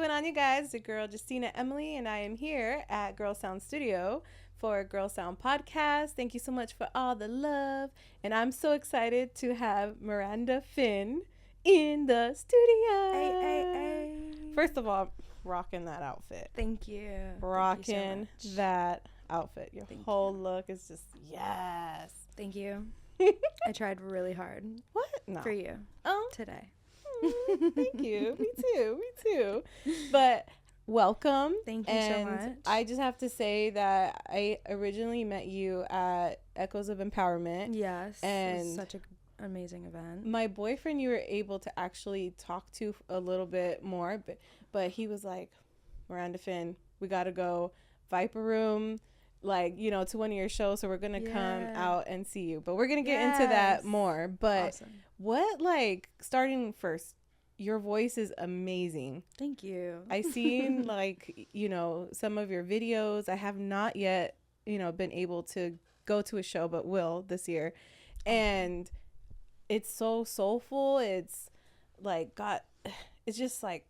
going on, you guys? It's your girl Justina Emily, and I am here at Girl Sound Studio for Girl Sound Podcast. Thank you so much for all the love, and I'm so excited to have Miranda Finn in the studio. Hey. First of all, rocking that outfit. Thank you. Rocking so that outfit. Your Thank whole look is just yes. Thank you. I tried really hard. What? No. For you. Oh. Today. Thank you. Me too. But welcome. Thank you so much. I just have to say that I originally met you at Echoes of Empowerment. Yes. And it was such an amazing event. My boyfriend, you were able to actually talk to a little bit more, but he was like, Miranda Finn, we got to go Viper Room, like, you know, to one of your shows. So we're going to come out and see you. But we're going to get into that more. But awesome. What, like, starting first, your voice is amazing. Thank you. I seen, like, you know, some of your videos. I have not yet, you know, been able to go to a show, but will this year. And it's so soulful. It's like it's just like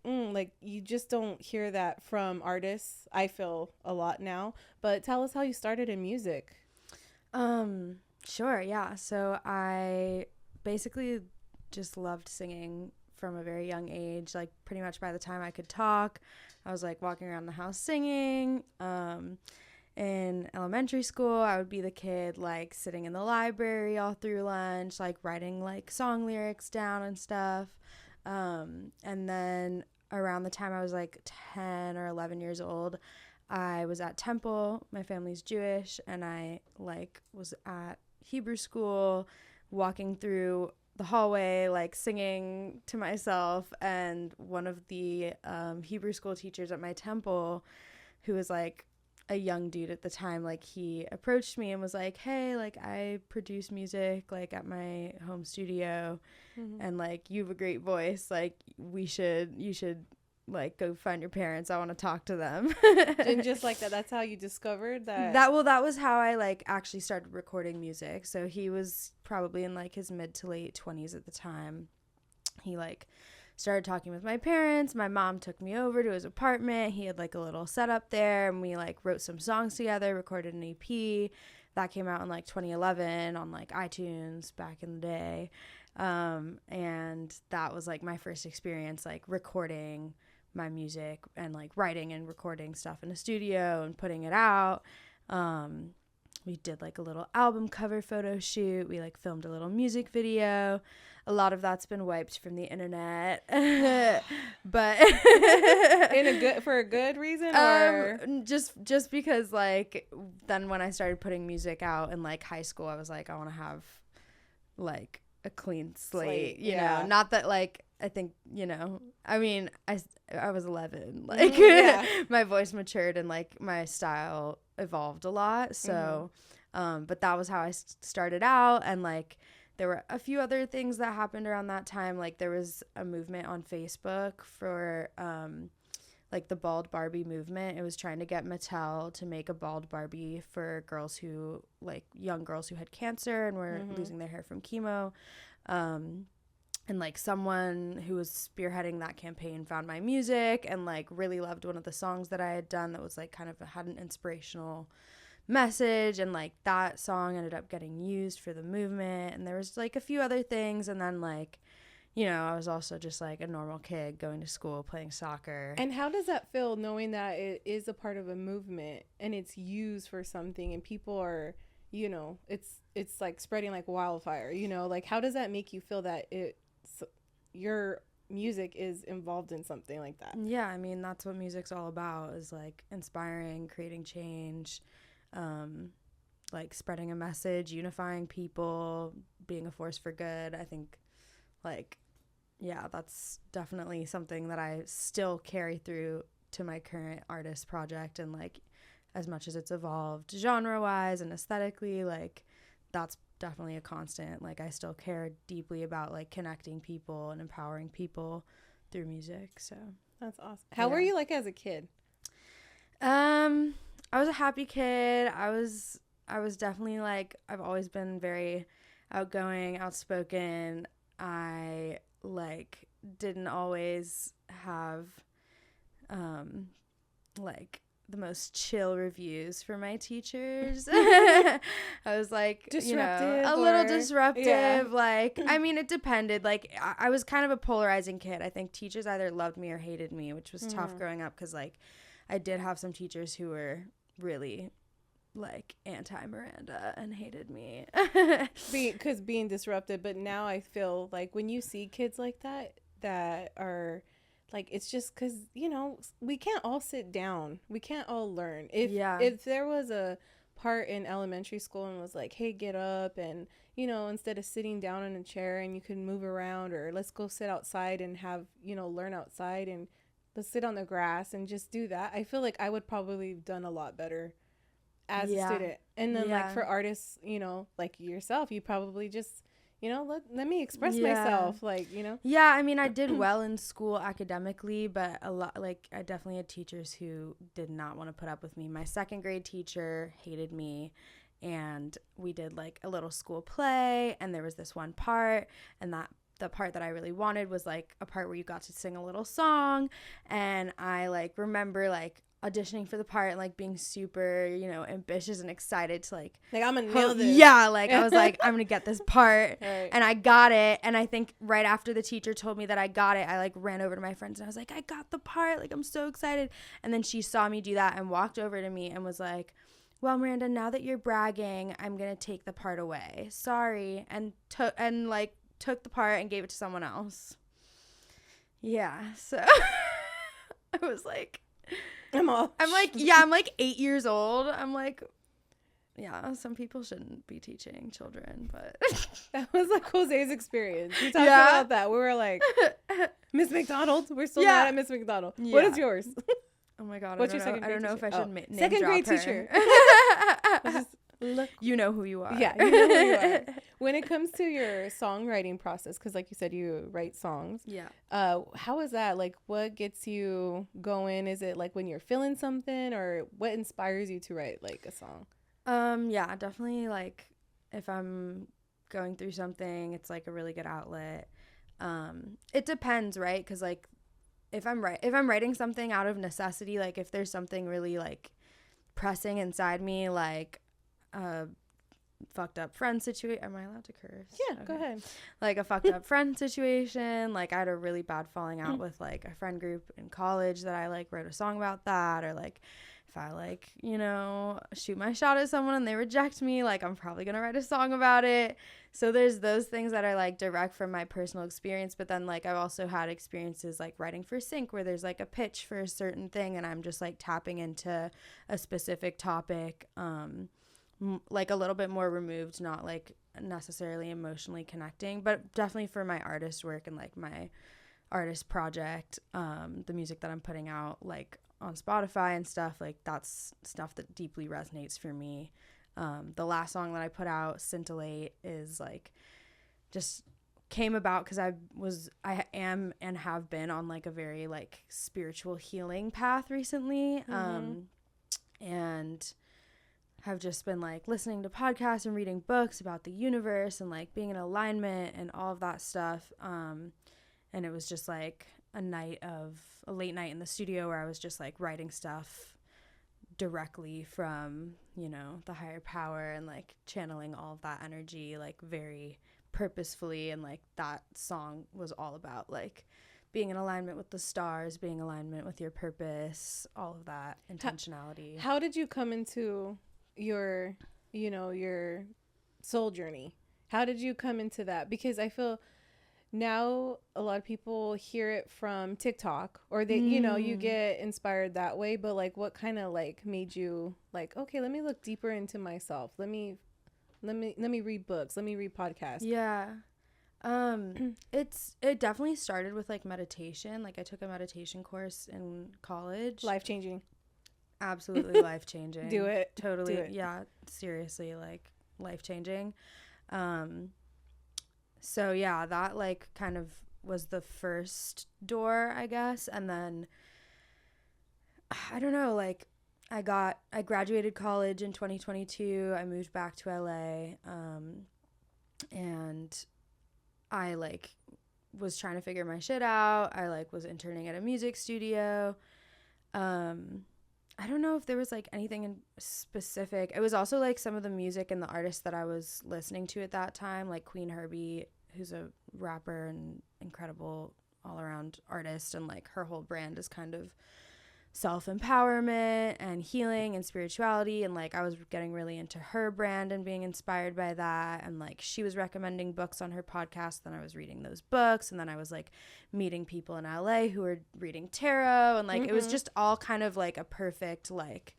you just don't hear that from artists. I feel a lot now. But tell us how you started in music. Sure, yeah. So I basically just loved singing from a very young age. Like pretty much by the time I could talk, I was like walking around the house singing. In elementary school, I would be the kid like sitting in the library all through lunch, like writing like song lyrics down and stuff. And then around the time I was like 10 or 11 years old, I was at Temple. My family's Jewish, and I like was at Hebrew school, walking through the hallway, like singing to myself. And one of the Hebrew school teachers at my temple, who was like a young dude at the time, like he approached me and was like, hey, like I produce music like at my home studio, and like you have a great voice, like you should like go find your parents, I want to talk to them. And just like that's how you discovered that. That was how I like actually started recording music. So he was probably in like his mid to late 20s at the time. He like started talking with my parents. My mom took me over to his apartment. He had like a little setup there, and we like wrote some songs together, recorded an EP that came out in like 2011 on like iTunes back in the day. And that was like my first experience like recording my music and like writing and recording stuff in a studio and putting it out. We did like a little album cover photo shoot. We like filmed a little music video. A lot of that's been wiped from the internet, but for a good reason, or just because like then when I started putting music out in like high school, I was like, I want to have like a clean slate, you know, not that like, I think, you know, I mean, I was 11, like my voice matured and like my style evolved a lot. So, but that was how I started out. And like, there were a few other things that happened around that time. Like there was a movement on Facebook for, like the bald Barbie movement. It was trying to get Mattel to make a bald Barbie for girls who, like young girls who had cancer and were losing their hair from chemo. And like someone who was spearheading that campaign found my music and like really loved one of the songs that I had done that was like kind of had an inspirational message, and like that song ended up getting used for the movement. And there was like a few other things, and then like, you know, I was also just like a normal kid going to school, playing soccer. And how does that feel knowing that it is a part of a movement and it's used for something and people are, you know, it's like spreading like wildfire, you know, like how does that make you feel that your music is involved in something like that? Yeah, I mean, that's what music's all about, is like inspiring, creating change, like spreading a message, unifying people, being a force for good. I think like, yeah, that's definitely something that I still carry through to my current artist project. And like, as much as it's evolved genre wise and aesthetically, like that's definitely a constant. Like I still care deeply about like connecting people and empowering people through music. So that's awesome. How were you like as a kid? I was a happy kid. I was definitely like, I've always been very outgoing, outspoken. I like didn't always have like the most chill reviews for my teachers. I was like, disruptive, a little disruptive. Yeah. Like, I mean, it depended. Like, I was kind of a polarizing kid. I think teachers either loved me or hated me, which was tough growing up because, like, I did have some teachers who were really, like, anti-Miranda and hated me. Because being disrupted. But now I feel like when you see kids like that are... like, it's just because, we can't all sit down. We can't all learn. If there was a part in elementary school and was like, hey, get up and, instead of sitting down in a chair and you can move around, or let's go sit outside and have, learn outside, and let's sit on the grass and just do that. I feel like I would probably have done a lot better as a student. And then like for artists, like yourself, you probably just... let me express myself, like, Yeah, I mean, I did well in school academically, but a lot, like, I definitely had teachers who did not want to put up with me. My second grade teacher hated me, and we did, like, a little school play, and there was this one part, and the part that I really wanted was, like, a part where you got to sing a little song, and I, like, remember, like, auditioning for the part and like being super, ambitious and excited to like I'm gonna nail this. Yeah, like I was like, I'm gonna get this part. Right. And I got it. And I think right after the teacher told me that I got it, I like ran over to my friends and I was like, I got the part, like I'm so excited. And then she saw me do that and walked over to me and was like, well, Miranda, now that you're bragging, I'm gonna take the part away, sorry. And took the part and gave it to someone else. Yeah, so I was like, I'm like 8 years old. I'm like, yeah, some people shouldn't be teaching children, but that was like Jose's experience. We talked about that. We were like, Miss McDonald. We're still not at Miss McDonald. Yeah. What is yours? Oh my God. What's your second grade teacher? I don't know if I should name second drop grade her. teacher. You know who you are. Yeah, you know who you are. When it comes to your songwriting process, because like you said, you write songs. Yeah. How is that? Like, what gets you going? Is it like when you're feeling something, or what inspires you to write like a song? Yeah, definitely. Like, if I'm going through something, it's like a really good outlet. It depends, right? Because like, if I'm writing something out of necessity, like if there's something really like pressing inside me, like fucked up friend situation. Am I allowed to curse? Yeah, okay. Go ahead. Like a fucked up friend situation. Like I had a really bad falling out with like a friend group in college that I like wrote a song about that. Or like if I like, shoot my shot at someone and they reject me, like I'm probably gonna write a song about it. So there's those things that are like direct from my personal experience. But then like I've also had experiences like writing for sync where there's like a pitch for a certain thing and I'm just like tapping into a specific topic, like a little bit more removed, not like necessarily emotionally connecting, but definitely for my artist work and like my artist project, the music that I'm putting out like on Spotify and stuff, like that's stuff that deeply resonates for me. The last song that I put out, Scintillate, is like just came about because I am and have been on like a very like spiritual healing path recently, and have just been like listening to podcasts and reading books about the universe and like being in alignment and all of that stuff. And it was just like a late night in the studio where I was just like writing stuff directly from, the higher power and like channeling all of that energy like very purposefully. And like that song was all about like being in alignment with the stars, being in alignment with your purpose, all of that intentionality. How did you come into your soul journey? How did you come into that? Because I feel now a lot of people hear it from TikTok or they, you get inspired that way, but like what kind of like made you like, okay, let me look deeper into myself. Let me read books. Let me read podcasts. Yeah. It definitely started with like meditation. Like I took a meditation course in college. Life-changing. Absolutely life-changing. Do it. Totally. Do it. Yeah, seriously, like life-changing. So yeah, that like kind of was the first door, I guess. And then I don't know, like I graduated college in 2022. I moved back to LA. And I like was trying to figure my shit out. I like was interning at a music studio. I don't know if there was like anything in specific. It was also like some of the music and the artists that I was listening to at that time, like Queen Herbie, who's a rapper and incredible all around artist, and like her whole brand is kind of self-empowerment and healing and spirituality, and like I was getting really into her brand and being inspired by that, and like she was recommending books on her podcast, then I was reading those books, and then I was like meeting people in LA who were reading tarot, and like it was just all kind of like a perfect like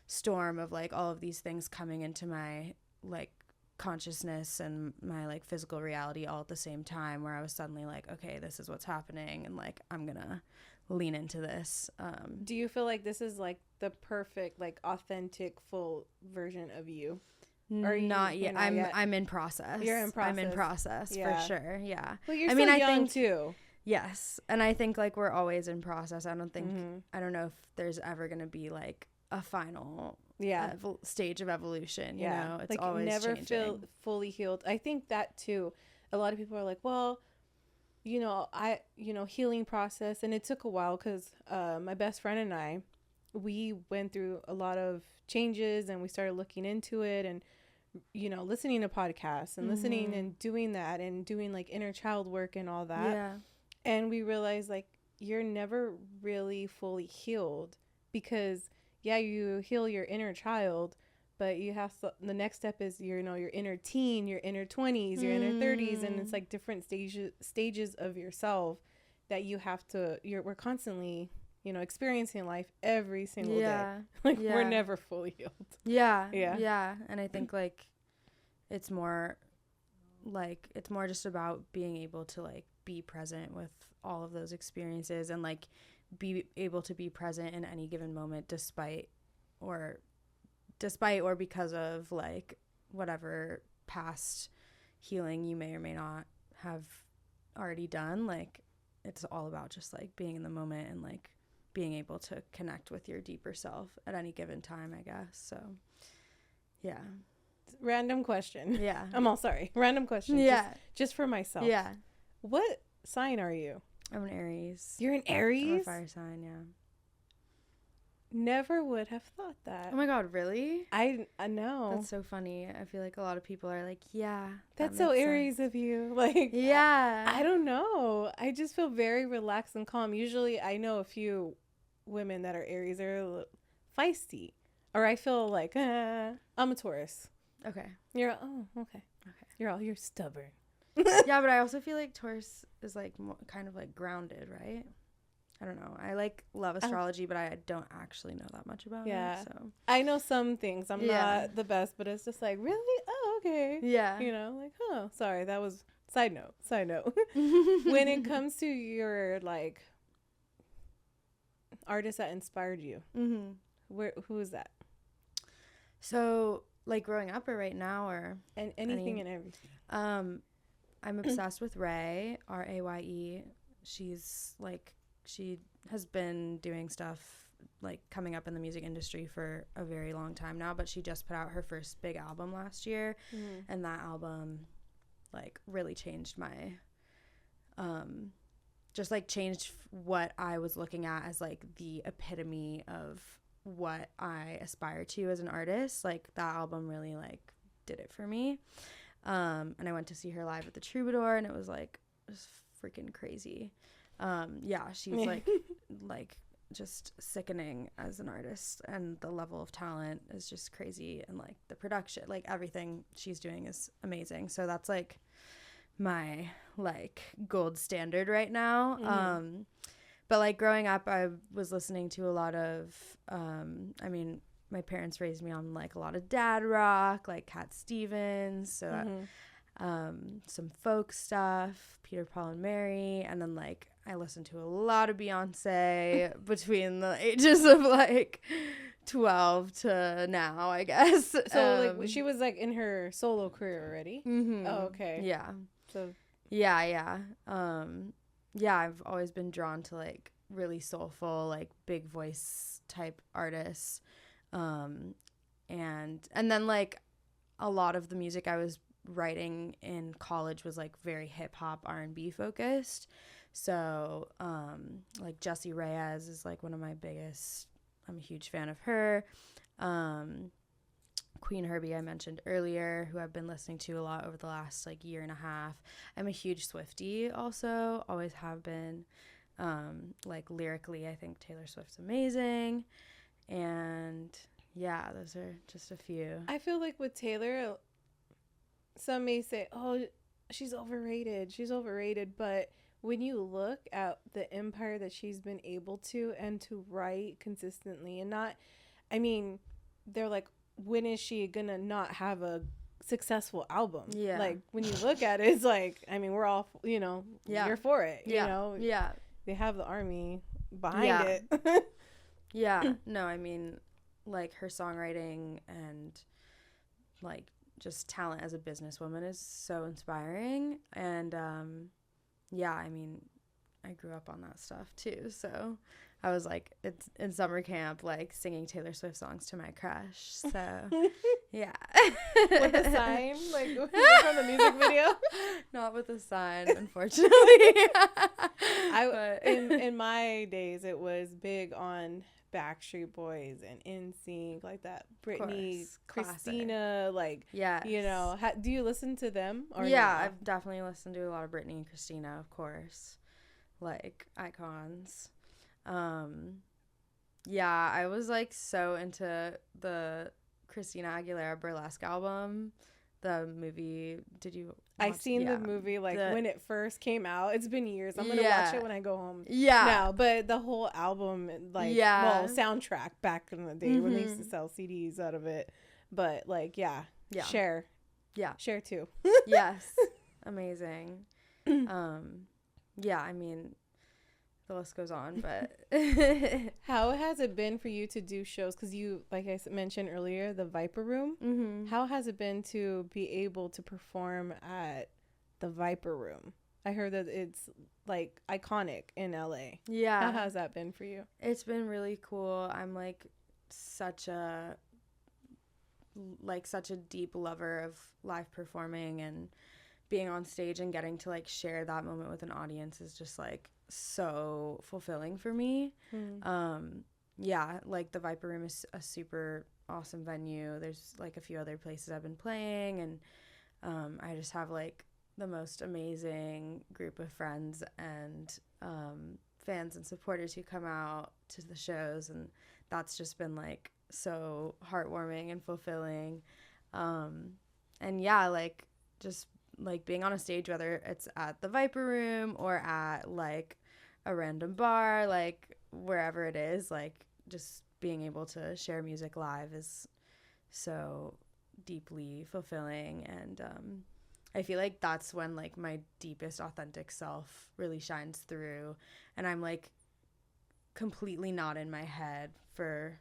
storm of like all of these things coming into my like consciousness and my like physical reality all at the same time, where I was suddenly like, okay, this is what's happening, and like I'm gonna lean into this. Do you feel like this is like the perfect, like authentic, full version of you? Or not yet. I'm in process. You're in process. I'm in process for sure. Yeah. Well, you're still young too. Yes, and I think like we're always in process. I don't think I don't know if there's ever gonna be like a final stage of evolution. You know, it's like always never changing. Feel fully healed. I think that too. A lot of people are like, well, healing process. And it took a while because my best friend and I, we went through a lot of changes, and we started looking into it, and, listening to podcasts and listening and doing that and doing like inner child work and all that. Yeah. And we realized like you're never really fully healed, because you heal your inner child, but you have to, the next step is your inner teen, your inner 20s, your inner 30s, and it's like different stages of yourself that you have to we're constantly experiencing life every single day. Like we're never fully healed. Yeah. And I think like it's more just about being able to like be present with all of those experiences, and like be able to be present in any given moment despite or because of like whatever past healing you may or may not have already done. Like it's all about just like being in the moment and like being able to connect with your deeper self at any given time, I guess. So yeah. Random question. Yeah. I'm all sorry. Random question. Yeah. Just for myself. Yeah. What sign are you? I'm an Aries. You're an Aries? I'm a fire sign, yeah. Never would have thought that. Oh my God, really? I know. That's so funny. I feel like a lot of people are like, yeah. That's so Aries of you. Like, yeah. I don't know. I just feel very relaxed and calm. Usually I know a few women that are Aries are a little feisty. Or I feel like, I'm a Taurus. Okay. You're you're stubborn. Yeah, but I also feel like Taurus is like kind of like grounded, right? I don't know. I like love astrology, but I don't actually know that much about it. So I know some things. I'm not the best, but it's just like, really? Oh, okay. Yeah. Like, oh, sorry. That was side note. When it comes to your like artist that inspired you, who is that? So like growing up or right now or and anything and everything. I'm obsessed with Raye, Raye. She's like, she has been doing stuff like coming up in the music industry for a very long time now, but she just put out her first big album last year, and that album like really changed my just like changed what I was looking at as like the epitome of what I aspire to as an artist. Like that album really like did it for me. And I went to see her live at the Troubadour, and it was freaking crazy. She's like just sickening as an artist, and the level of talent is just crazy, and like the production, like everything she's doing is amazing. So that's like my like gold standard right now. But like growing up, I was listening to a lot of my parents raised me on like a lot of dad rock, like Cat Stevens, so some folk stuff, Peter, Paul and Mary, and then like I listened to a lot of Beyonce between the ages of like 12 to now, I guess. So like she was like in her solo career already. Oh, okay. Yeah. So yeah. I've always been drawn to like really soulful, like big voice type artists. And then like a lot of the music I was writing in college was like very hip hop R&B focused. So, like Jessie Reyez is like one of my biggest. I'm a huge fan of her. Queen Herbie I mentioned earlier, who I've been listening to a lot over the last like year and a half. I'm a huge Swiftie also, always have been. Like lyrically, I think Taylor Swift's amazing. And yeah, those are just a few. I feel like with Taylor, some may say, oh, she's overrated. She's overrated. But when you look at the empire that she's been able to and to write consistently and not, I mean, they're like, when is she going to not have a successful album? Yeah. Like, when you look at it, it's like, I mean, we're all, you're for it. Yeah. They have the army behind it. Yeah. No, I mean, like her songwriting and like just talent as a businesswoman is so inspiring. And yeah, I mean, I grew up on that stuff too. So I was like, it's in summer camp, like singing Taylor Swift songs to my crush. So yeah. With a sign, like from the music video. Not with a sign, unfortunately. In my days, it was big on Backstreet Boys and NSYNC, like that. Britney, Christina, like, yeah, do you listen to them? Or yeah, no? I've definitely listened to a lot of Britney and Christina, of course, like icons. Yeah, I was like so into the Christina Aguilera Burlesque album, the movie. Did you watch? I seen the movie when it first came out. It's been years. I'm gonna watch it when I go home. Yeah. Now, but the whole album, soundtrack back in the day when they used to sell CDs out of it. But like, Cher. Yeah. Cher too. Yes. Amazing. Yeah, I mean, the list goes on, but how has it been for you to do shows? Because you, like I mentioned earlier, the Viper Room. Mm-hmm. How has it been to be able to perform at the Viper Room? I heard that it's like iconic in LA. Yeah. How has that been for you? It's been really cool. I'm like such a deep lover of live performing, and being on stage and getting to like share that moment with an audience is just like so fulfilling for me. Yeah, like the Viper Room is a super awesome venue. There's like a few other places I've been playing, and I just have like the most amazing group of friends and fans and supporters who come out to the shows, and that's just been like so heartwarming and fulfilling. And yeah, like just like being on a stage, whether it's at the Viper Room or at like a random bar, like wherever it is, like just being able to share music live is so deeply fulfilling. And I feel like that's when like my deepest authentic self really shines through, and I'm like completely not in my head for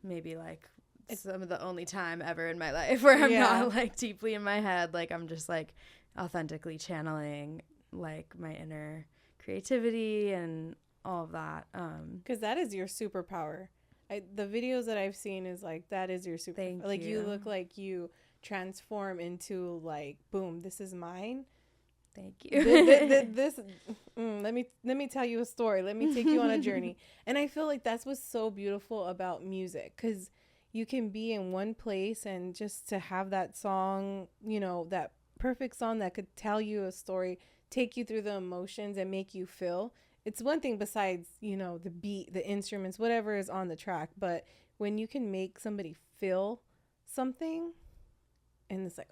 maybe like some of the only time ever in my life where I'm not like deeply in my head. Like I'm just like authentically channeling like my inner creativity and all of that. Because that is your superpower. The videos that I've seen is like, that is your superpower. Thank like you. You look like you transform into like, boom, this is mine. Thank you. Let me tell you a story. Let me take you on a journey. And I feel like that's what's so beautiful about music, because you can be in one place and just to have that song, that perfect song that could tell you a story, take you through the emotions and make you feel. It's one thing besides, the beat, the instruments, whatever is on the track. But when you can make somebody feel something, and it's like,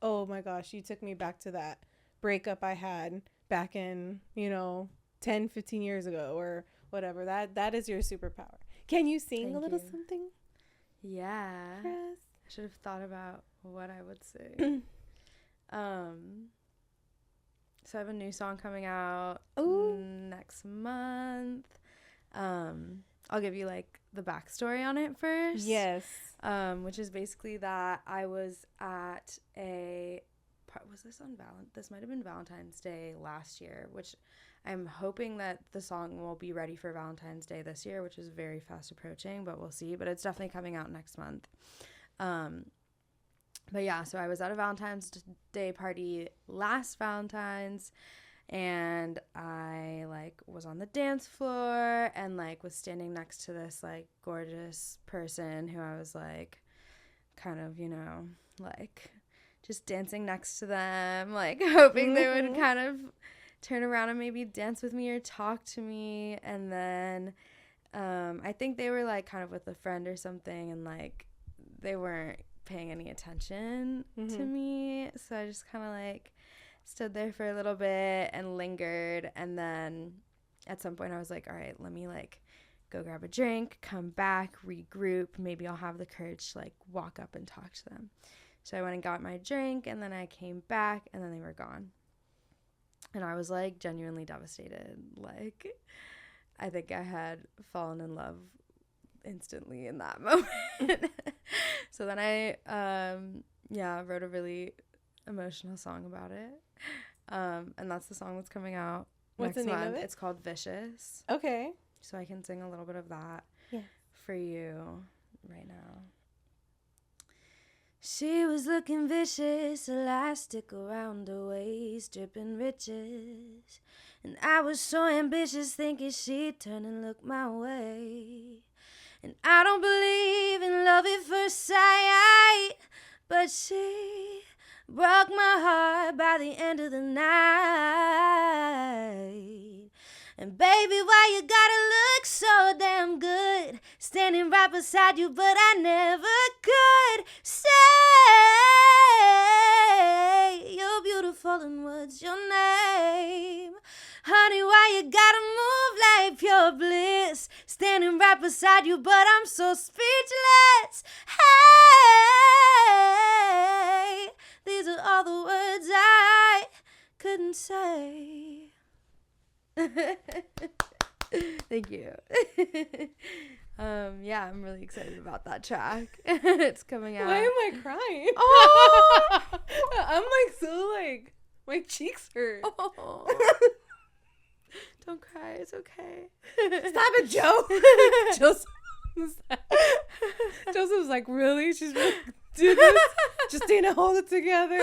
oh my gosh, you took me back to that breakup I had back in, 10, 15 years ago or whatever. That is your superpower. Can you sing Thank a little you. something? Yeah. Yes. I should have thought about what I would sing. So I have a new song coming out next month. I'll give you like the backstory on it first. Yes. Which is basically that I was at this might have been Valentine's Day last year, which I'm hoping that the song will be ready for Valentine's Day this year, which is very fast approaching, but we'll see. But it's definitely coming out next month. But yeah, so I was at a Valentine's Day party last Valentine's, And I like was on the dance floor and like was standing next to this like gorgeous person who I was like kind of, you know, like just dancing next to them, like hoping they would kind of turn around and maybe dance with me or talk to me. And then I think they were like kind of with a friend or something, and like they weren't paying any attention to me. So I just kind of like stood there for a little bit and lingered. And then at some point I was like, all right, let me like go grab a drink, come back, regroup. Maybe I'll have the courage to like walk up and talk to them. So I went and got my drink, and then I came back, and then they were gone. And I was like genuinely devastated. Like, I think I had fallen in love instantly in that moment. So then I wrote a really emotional song about it. And that's the song that's coming out What's next the name month. of it? It's called Vicious. Okay. So I can sing a little bit of that for you right now. She was looking vicious, elastic around her waist, dripping riches. And I was so ambitious, thinking she'd turn and look my way. And I don't believe in love at first sight, but she broke my heart by the end of the night. And baby, why you gotta look so damn good, standing right beside you, but I never could say you're beautiful and what's your name? Honey, why you gotta move like pure bliss, standing right beside you, but I'm so speechless. Hey, these are all the words I couldn't say. Thank you. I'm really excited about that track. It's coming out. Why am I crying? Oh! I'm like so like my cheeks hurt. Oh. Don't cry. It's okay. Stop it, Joe. Joseph's like, really? She's really do this? Justina, hold it together.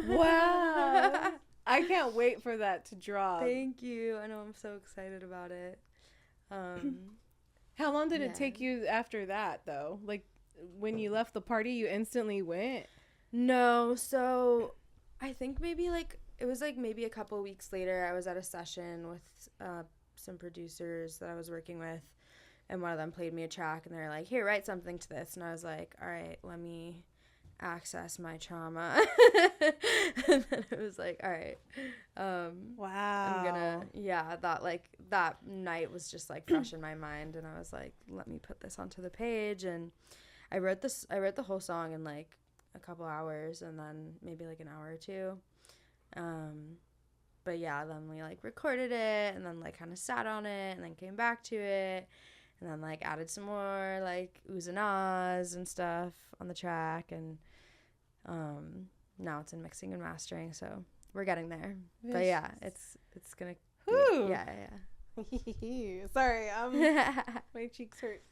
Wow. I can't wait for that to drop. Thank you. I know, I'm so excited about it. How long did it take you after that, though? Like, when you left the party, you instantly went? No, so I think maybe like it was like maybe a couple weeks later. I was at a session with some producers that I was working with, and one of them played me a track, and they were like, "Here, write something to this," and I was like, "All right, let me access my trauma." And then it was like, all right, wow, I'm gonna that night was just like fresh in my mind, and I was like, let me put this onto the page. And I wrote the whole song in like a couple hours, and then maybe like an hour or two, but yeah, then we like recorded it, and then like kind of sat on it, and then came back to it, and then like added some more like oohs and ahs and stuff on the track, and now it's in mixing and mastering, so we're getting there. But yeah, it's gonna be, yeah. Sorry, my cheeks hurt.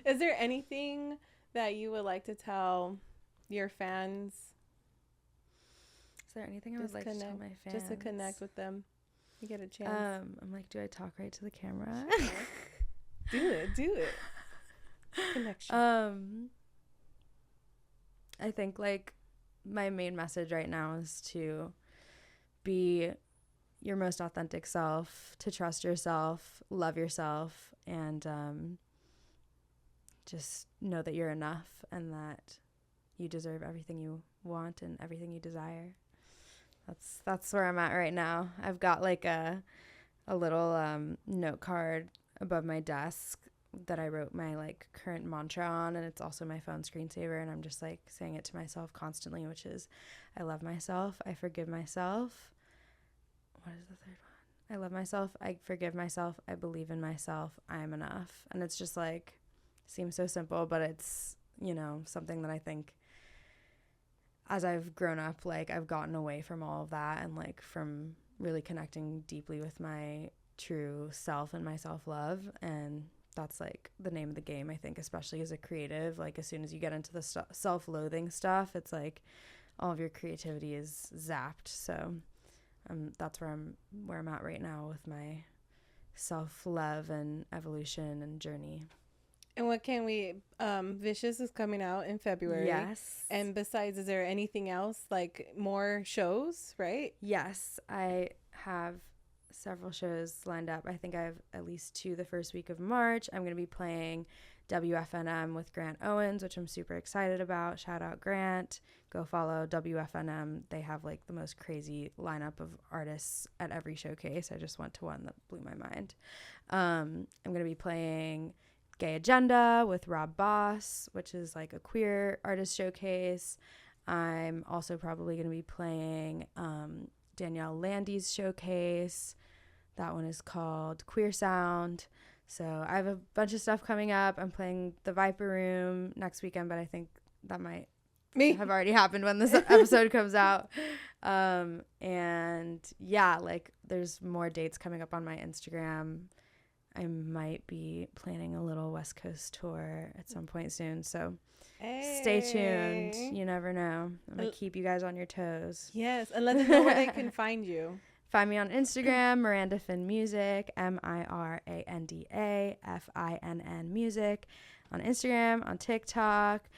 Is there anything that you would like to tell your fans? Is there anything I would like to tell my fans? Just to connect with them. You get a chance. I'm like, do I talk right to the camera? Do it. Connection. I think like my main message right now is to be your most authentic self, to trust yourself, love yourself, and just know that you're enough and that you deserve everything you want and everything you desire. That's where I'm at right now. I've got like a little note card above my desk that I wrote my like current mantra on, and it's also my phone screensaver, and I'm just like saying it to myself constantly, which is I love myself, I forgive myself. What is the third one? I love myself, I forgive myself, I believe in myself, I am enough. And it's just like seems so simple, but it's, you know, something that I think as I've grown up, like I've gotten away from all of that, and like from really connecting deeply with my true self and my self-love. And that's like the name of the game, I think, especially as a creative. Like as soon as you get into the self-loathing stuff, it's like all of your creativity is zapped. So that's where I'm at right now with my self-love and evolution and journey. And what can we, Vicious is coming out in February. Yes. And besides, is there anything else, like more shows, right? Yes, I have several shows lined up. I think I have at least 2 the first week of March. I'm going to be playing WFNM with Grant Owens, which I'm super excited about. Shout out Grant. Go follow WFNM. They have like the most crazy lineup of artists at every showcase. I just went to one that blew my mind. I'm going to be playing Gay Agenda with Rob Boss, which is like a queer artist showcase. I'm also probably going to be playing Danielle Landy's showcase. That one is called Queer Sound. So I have a bunch of stuff coming up. I'm playing the Viper Room next weekend, but I think that might have already happened when this episode comes out. And yeah, like there's more dates coming up on my Instagram. I might be planning a little West Coast tour at some point soon. So stay tuned. You never know. I'm going to keep you guys on your toes. Yes. And let them know where they can find you. Find me on Instagram, Miranda Finn Music, MirandaFinn Music. On Instagram, on TikTok.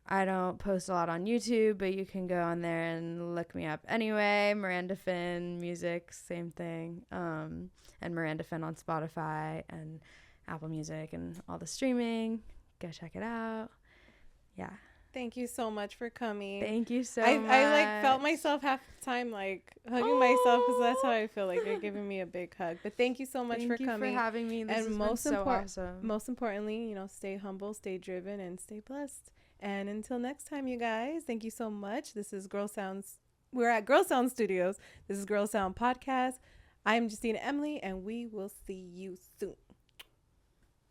I don't post a lot on YouTube, but you can go on there and look me up anyway. Miranda Finn Music, same thing. And Miranda Finn on Spotify and Apple Music and all the streaming. Go check it out. Yeah. Thank you so much for coming. Thank you so much. I like felt myself half the time like hugging myself because that's how I feel like you're giving me a big hug. But thank you so much for coming. Thank you for having me. This has been so awesome. Most importantly, stay humble, stay driven, and stay blessed. And until next time, you guys, thank you so much. This is Girl Sounds. We're at Girl Sound Studios. This is Girl Sound Podcast. I'm Justina Emily, and we will see you soon.